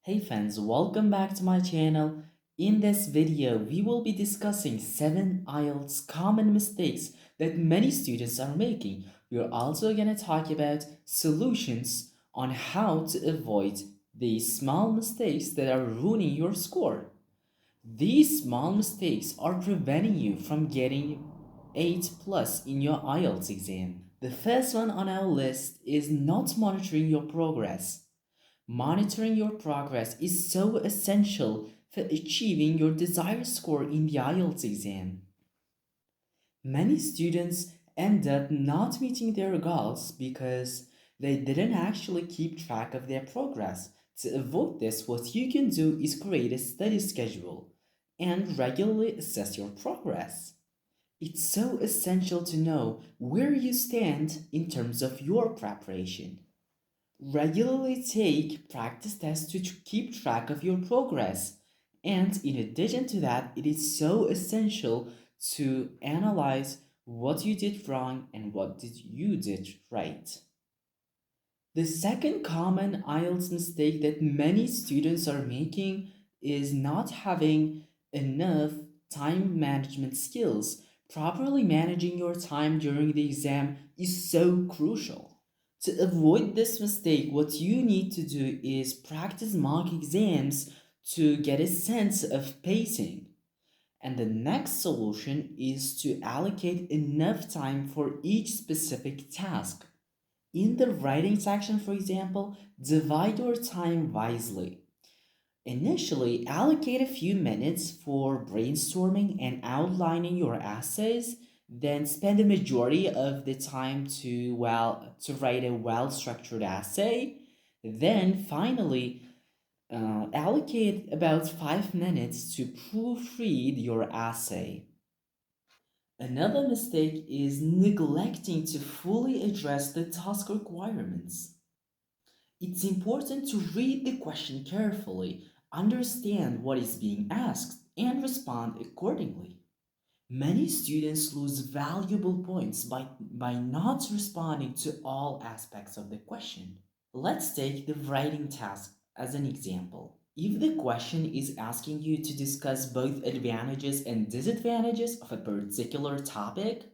Hey friends, welcome back to my channel. In this video, we will be discussing 7 IELTS common mistakes that many students are making. We're also going to talk about solutions on how to avoid these small mistakes that are ruining your score. These small mistakes are preventing you from getting 8 plus in your IELTS exam. The first one on our list is not monitoring your progress. Monitoring your progress is so essential for achieving your desired score in the IELTS exam. Many students end up not meeting their goals because they didn't actually keep track of their progress. To avoid this, what you can do is create a study schedule and regularly assess your progress. It's so essential to know where you stand in terms of your preparation. Regularly take practice tests to keep track of your progress. And in addition to that, it is so essential to analyze what you did wrong and what did you did right. The second common IELTS mistake that many students are making is not having enough time management skills. Properly managing your time during the exam is so crucial. To avoid this mistake, what you need to do is practice mock exams to get a sense of pacing. And the next solution is to allocate enough time for each specific task. In the writing section, for example, divide your time wisely. Initially, allocate a few minutes for brainstorming and outlining your essays, then spend the majority of the time to write a well-structured essay. Then finally, allocate about 5 minutes to proofread your essay. Another mistake is neglecting to fully address the task requirements. It's important to read the question carefully, understand what is being asked, and respond accordingly. Many students lose valuable points by not responding to all aspects of the question. Let's take the writing task as an example. If the question is asking you to discuss both advantages and disadvantages of a particular topic,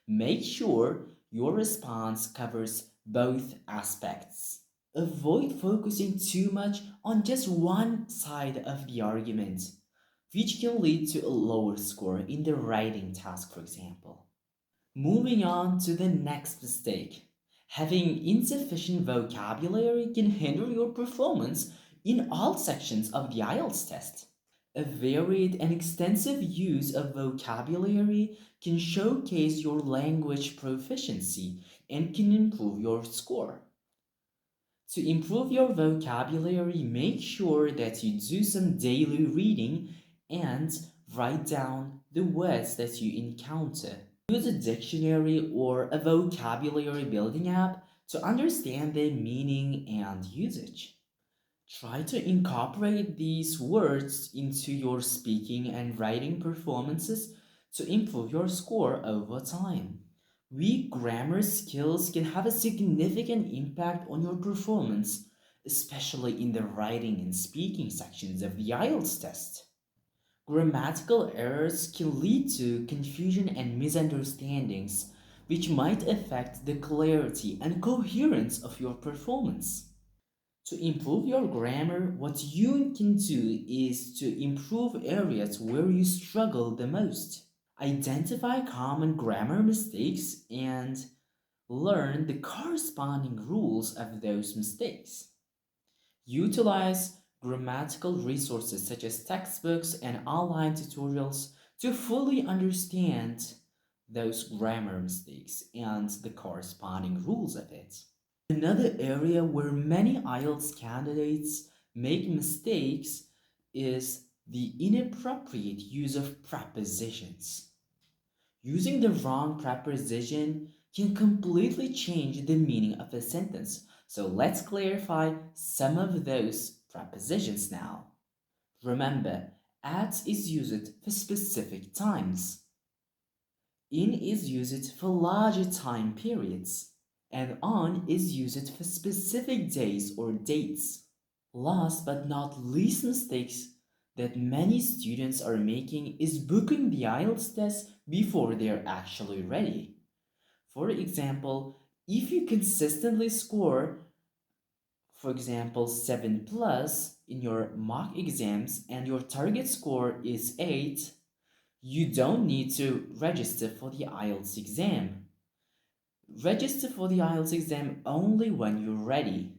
make sure your response covers both aspects. Avoid focusing too much on just one side of the argument, which can lead to a lower score in the writing task, for example. Moving on to the next mistake. Having insufficient vocabulary can hinder your performance in all sections of the IELTS test. A varied and extensive use of vocabulary can showcase your language proficiency and can improve your score. To improve your vocabulary, make sure that you do some daily reading and write down the words that you encounter. Use a dictionary or a vocabulary building app to understand their meaning and usage. Try to incorporate these words into your speaking and writing performances to improve your score over time. Weak grammar skills can have a significant impact on your performance, especially in the writing and speaking sections of the IELTS test. Grammatical errors can lead to confusion and misunderstandings, which might affect the clarity and coherence of your performance. To improve your grammar, what you can do is to improve areas where you struggle the most. Identify common grammar mistakes and learn the corresponding rules of those mistakes. Utilize grammatical resources such as textbooks and online tutorials to fully understand those grammar mistakes and the corresponding rules of it. Another area where many IELTS candidates make mistakes is the inappropriate use of prepositions. Using the wrong preposition can completely change the meaning of a sentence. So let's clarify some of those prepositions now. Remember, at is used for specific times. In is used for larger time periods. And on is used for specific days or dates. Last but not least mistakes that many students are making is booking the IELTS test before they're actually ready. For example, if you consistently score, for example, 7 plus in your mock exams and your target score is 8, you don't need to register for the IELTS exam. Register for the IELTS exam only when you're ready.